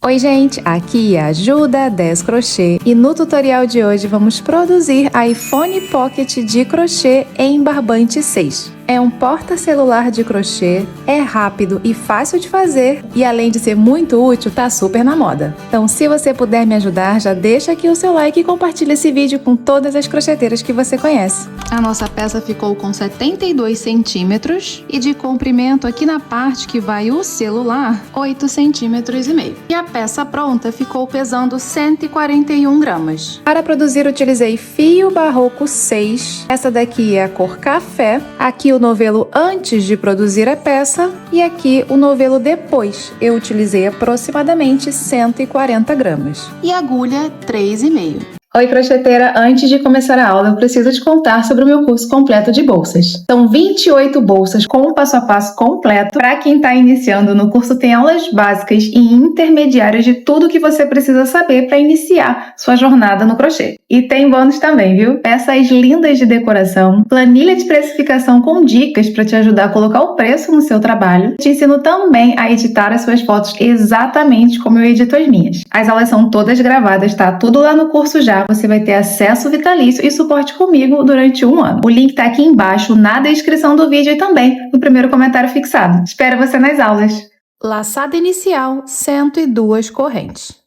Oi gente, aqui é a Ju da 10 Crochê e no tutorial de hoje vamos produzir iPhone Pocket de crochê em barbante 6. É um porta-celular de crochê, é rápido e fácil de fazer e além de ser muito útil, tá super na moda. Então se você puder me ajudar, já deixa aqui o seu like e compartilha esse vídeo com todas as crocheteiras que você conhece. A nossa peça ficou com 72 centímetros e de comprimento aqui na parte que vai o celular, 8 centímetros e meio. E a peça pronta ficou pesando 141 gramas. Para produzir utilizei fio barroco 6, essa daqui é a cor café, aqui o novelo antes de produzir a peça e aqui o novelo depois. Eu utilizei aproximadamente 140 gramas. E agulha 3,5. Oi crocheteira, antes de começar a aula eu preciso te contar sobre o meu curso completo de bolsas. São 28 bolsas com o passo a passo completo. Para quem está iniciando, no curso tem aulas básicas e intermediárias de tudo que você precisa saber para iniciar sua jornada no crochê. E tem bônus também, viu? Peças lindas de decoração, planilha de precificação com dicas para te ajudar a colocar o preço no seu trabalho. Te ensino também a editar as suas fotos exatamente como eu edito as minhas. As aulas são todas gravadas, tá? Tudo lá no curso já. Você vai ter acesso vitalício e suporte comigo durante 1 ano. O link tá aqui embaixo na descrição do vídeo e também no primeiro comentário fixado. Espero você nas aulas! Laçada inicial, 102 correntes.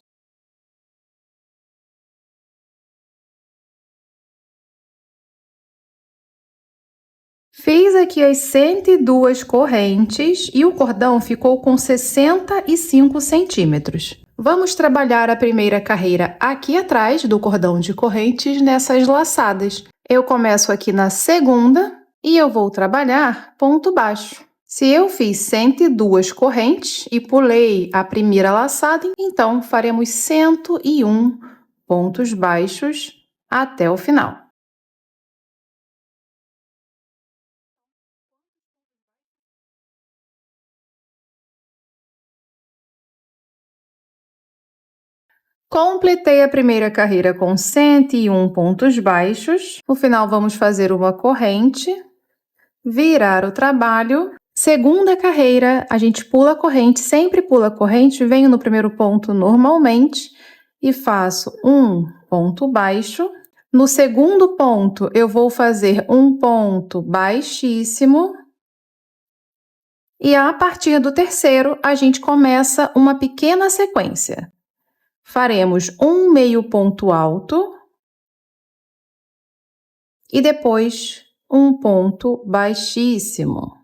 Fiz aqui as 102 correntes e o cordão ficou com 65 centímetros. Vamos trabalhar a primeira carreira aqui atrás do cordão de correntes nessas laçadas. Eu começo aqui na segunda e eu vou trabalhar ponto baixo. Se eu fiz 102 correntes e pulei a primeira laçada, então faremos 101 pontos baixos até o final. Completei a primeira carreira com 101 pontos baixos. No final, vamos fazer uma corrente, virar o trabalho. Segunda carreira, a gente pula a corrente, sempre pula a corrente, venho no primeiro ponto normalmente e faço um ponto baixo. No segundo ponto, eu vou fazer um ponto baixíssimo. E a partir do terceiro, a gente começa uma pequena sequência. Faremos um meio ponto alto e depois um ponto baixíssimo.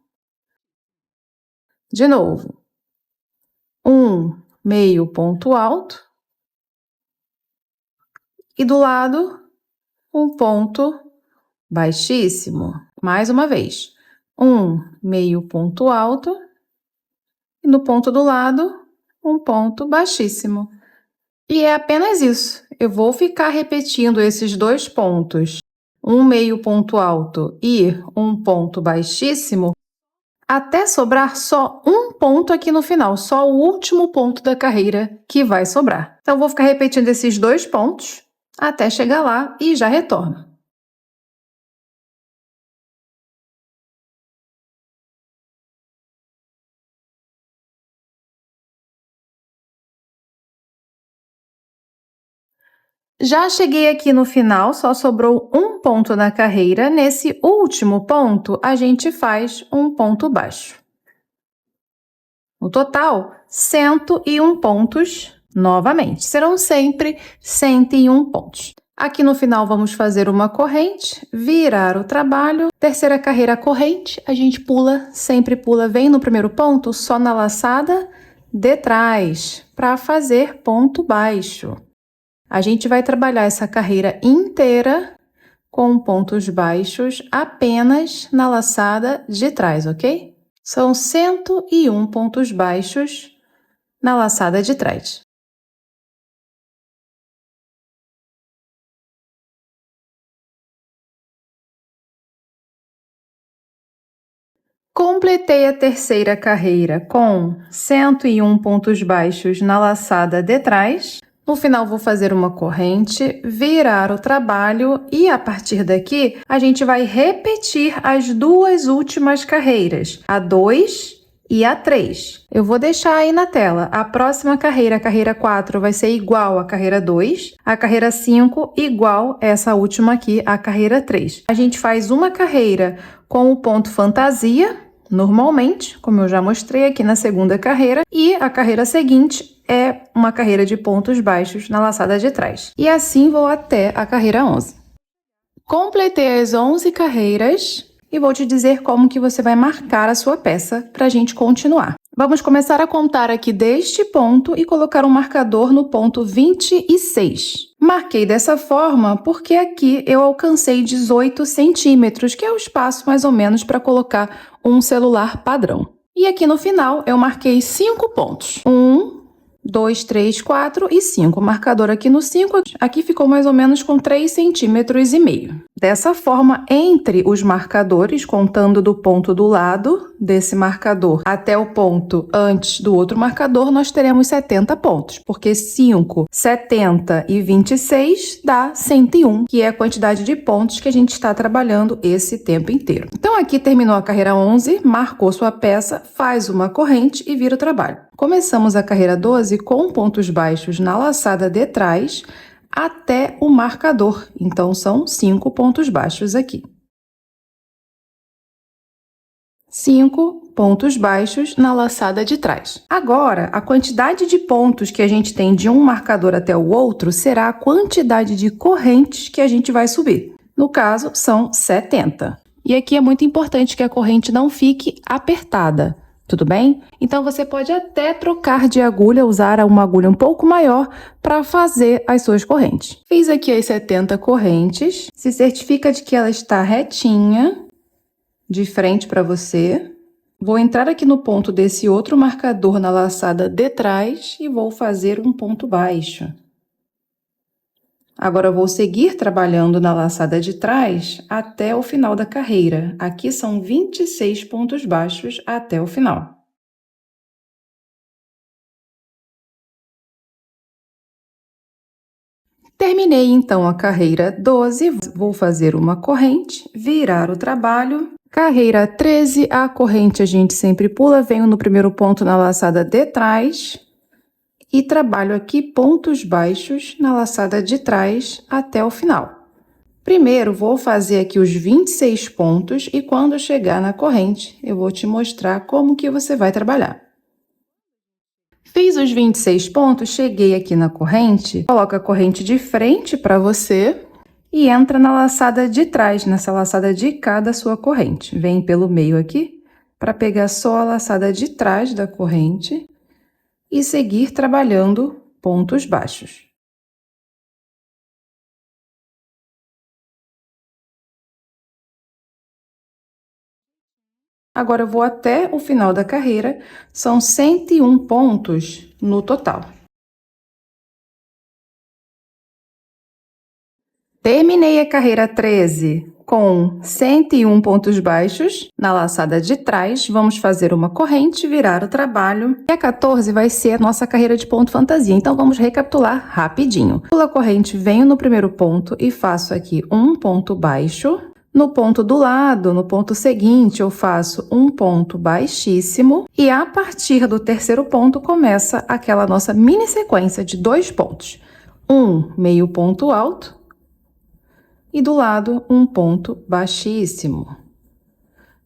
De novo, um meio ponto alto e do lado um ponto baixíssimo. Mais uma vez, um meio ponto alto e no ponto do lado um ponto baixíssimo. E é apenas isso. Eu vou ficar repetindo esses dois pontos, um meio ponto alto e um ponto baixíssimo, até sobrar só um ponto aqui no final, só o último ponto da carreira que vai sobrar. Então, eu vou ficar repetindo esses dois pontos até chegar lá e já retorno. Já cheguei aqui no final, só sobrou um ponto na carreira. Nesse último ponto, a gente faz um ponto baixo. No total, 101 pontos novamente. Serão sempre 101 pontos. Aqui no final, vamos fazer uma corrente, virar o trabalho. Terceira carreira corrente, a gente pula, sempre pula, vem no primeiro ponto, só na laçada de trás, para fazer ponto baixo. A gente vai trabalhar essa carreira inteira com pontos baixos apenas na laçada de trás, ok? São 101 pontos baixos na laçada de trás. Completei a terceira carreira com 101 pontos baixos na laçada de trás. No final, vou fazer uma corrente, virar o trabalho e, a partir daqui, a gente vai repetir as duas últimas carreiras, a 2 e a 3. Eu vou deixar aí na tela. A próxima carreira, a carreira 4, vai ser igual à carreira 2. A carreira 5 igual essa última aqui, a carreira 3. A gente faz uma carreira com o ponto fantasia, normalmente, como eu já mostrei aqui na segunda carreira. E a carreira seguinte é uma carreira de pontos baixos na laçada de trás. E assim vou até a carreira 11. Completei as 11 carreiras. E vou te dizer como que você vai marcar a sua peça para a gente continuar. Vamos começar a contar aqui deste ponto e colocar um marcador no ponto 26. Marquei dessa forma porque aqui eu alcancei 18 centímetros, que é o espaço mais ou menos para colocar um celular padrão. E aqui no final eu marquei 5 pontos. 1, 2, 3, 4 e 5. O marcador aqui no 5, aqui ficou mais ou menos com 3,5 centímetros. Dessa forma, entre os marcadores, contando do ponto do lado desse marcador até o ponto antes do outro marcador, nós teremos 70 pontos, porque 5, 70 e 26 dá 101, que é a quantidade de pontos que a gente está trabalhando esse tempo inteiro. Então, aqui terminou a carreira 11, marcou sua peça, faz uma corrente e vira o trabalho. Começamos a carreira 12 com pontos baixos na laçada de trás até o marcador. Então, são 5 pontos baixos aqui. 5 pontos baixos na laçada de trás. Agora, a quantidade de pontos que a gente tem de um marcador até o outro será a quantidade de correntes que a gente vai subir. No caso, são 70. E aqui é muito importante que a corrente não fique apertada. Tudo bem? Então, você pode até trocar de agulha, usar uma agulha um pouco maior para fazer as suas correntes. Fiz aqui as 70 correntes. Se certifica de que ela está retinha, de frente para você. Vou entrar aqui no ponto desse outro marcador na laçada de trás e vou fazer um ponto baixo. Agora, eu vou seguir trabalhando na laçada de trás até o final da carreira. Aqui são 26 pontos baixos até o final. Terminei, então, a carreira 12. Vou fazer uma corrente, virar o trabalho. Carreira 13, a corrente a gente sempre pula. Venho no primeiro ponto na laçada de trás. E trabalho aqui pontos baixos na laçada de trás até o final. Primeiro, vou fazer aqui os 26 pontos e quando chegar na corrente, eu vou te mostrar como que você vai trabalhar. Fiz os 26 pontos, cheguei aqui na corrente, coloca a corrente de frente para você e entra na laçada de trás, nessa laçada de cá da sua corrente. Vem pelo meio aqui para pegar só a laçada de trás da corrente e seguir trabalhando pontos baixos. Agora, eu vou até o final da carreira, são 101 pontos no total. Terminei a carreira 13 com 101 pontos baixos na laçada de trás. Vamos fazer uma corrente, virar o trabalho. E a 14 vai ser a nossa carreira de ponto fantasia. Então, vamos recapitular rapidinho. Pulo a corrente, venho no primeiro ponto e faço aqui um ponto baixo. No ponto do lado, no ponto seguinte, eu faço um ponto baixíssimo. E a partir do terceiro ponto, começa aquela nossa mini sequência de 2 pontos. Um meio ponto alto. E do lado, um ponto baixíssimo.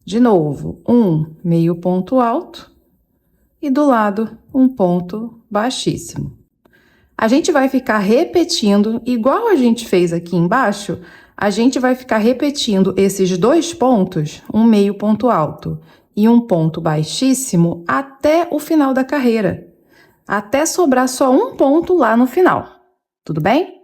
De novo, um meio ponto alto e do lado, um ponto baixíssimo. A gente vai ficar repetindo, igual a gente fez aqui embaixo, a gente vai ficar repetindo esses 2 pontos, um meio ponto alto e um ponto baixíssimo, até o final da carreira. Até sobrar só um ponto lá no final. Tudo bem?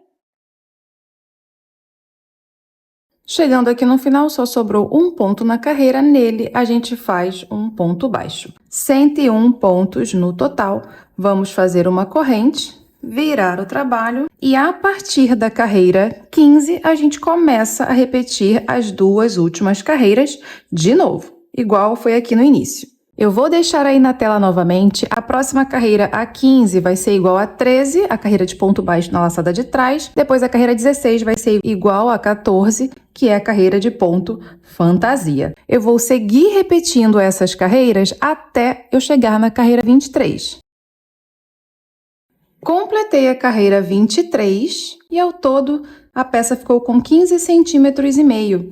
Chegando aqui no final, só sobrou um ponto na carreira, nele a gente faz um ponto baixo. 101 pontos no total. Vamos fazer uma corrente, virar o trabalho e a partir da carreira 15, a gente começa a repetir as 2 últimas carreiras de novo, igual foi aqui no início. Eu vou deixar aí na tela novamente. A próxima carreira, a 15, vai ser igual a 13, a carreira de ponto baixo na laçada de trás. Depois a carreira 16 vai ser igual a 14, que é a carreira de ponto fantasia. Eu vou seguir repetindo essas carreiras até eu chegar na carreira 23. Completei a carreira 23 e ao todo a peça ficou com 15,5 centímetros.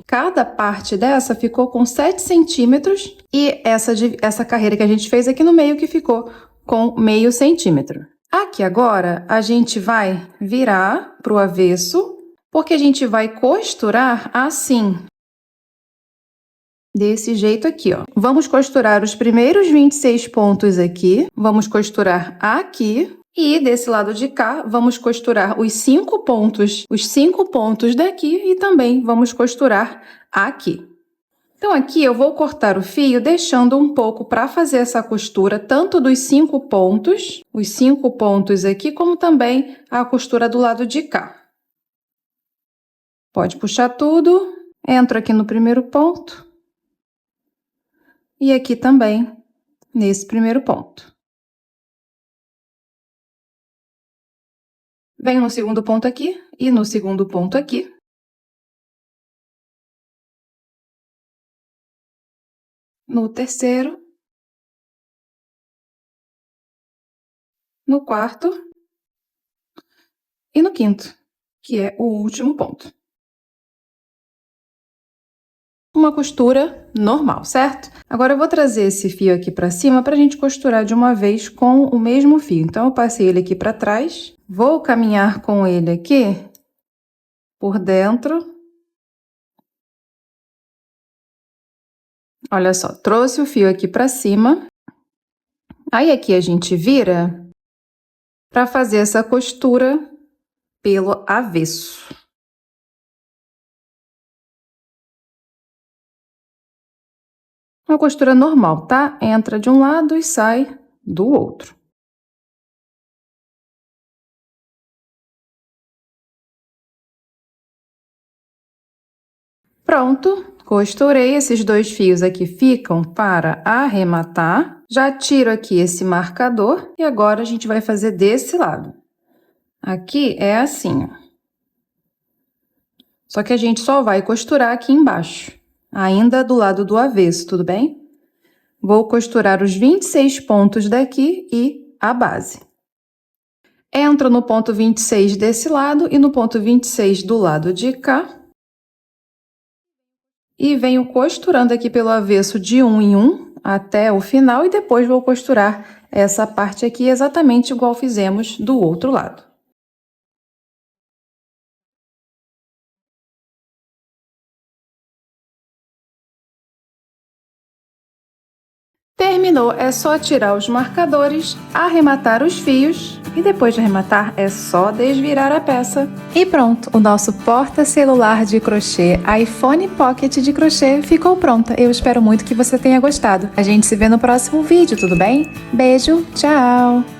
Cada parte dessa ficou com 7 centímetros e essa carreira que a gente fez aqui no meio que ficou com meio centímetro. Aqui agora a gente vai virar para o avesso, porque a gente vai costurar assim. Desse jeito aqui, ó. Vamos costurar os primeiros 26 pontos aqui, vamos costurar aqui. E desse lado de cá, vamos costurar os 5 pontos daqui e também vamos costurar aqui. Então, aqui eu vou cortar o fio deixando um pouco para fazer essa costura, tanto dos 5 pontos, os 5 pontos aqui, como também a costura do lado de cá. Pode puxar tudo, entro aqui no primeiro ponto e aqui também nesse primeiro ponto. Venho no segundo ponto aqui e no segundo ponto aqui. No terceiro. No quarto. E no quinto, que é o último ponto. Uma costura normal, certo? Agora eu vou trazer esse fio aqui para cima para a gente costurar de uma vez com o mesmo fio. Então, eu passei ele aqui para trás, vou caminhar com ele aqui por dentro. Olha só, trouxe o fio aqui para cima. Aí aqui a gente vira para fazer essa costura pelo avesso. Uma costura normal, tá? Entra de um lado e sai do outro. Pronto, costurei. Esses 2 fios aqui ficam para arrematar. Já tiro aqui esse marcador e agora a gente vai fazer desse lado. Aqui é assim, ó. Só que a gente só vai costurar aqui embaixo, ainda do lado do avesso, tudo bem? Vou costurar os 26 pontos daqui e a base. Entro no ponto 26 desse lado e no ponto 26 do lado de cá. E venho costurando aqui pelo avesso de um em um até o final e depois vou costurar essa parte aqui exatamente igual fizemos do outro lado. Terminou, é só tirar os marcadores, arrematar os fios e depois de arrematar é só desvirar a peça. E pronto, o nosso porta-celular de crochê, a iPhone Pocket de crochê ficou pronta. Eu espero muito que você tenha gostado. A gente se vê no próximo vídeo, tudo bem? Beijo, tchau!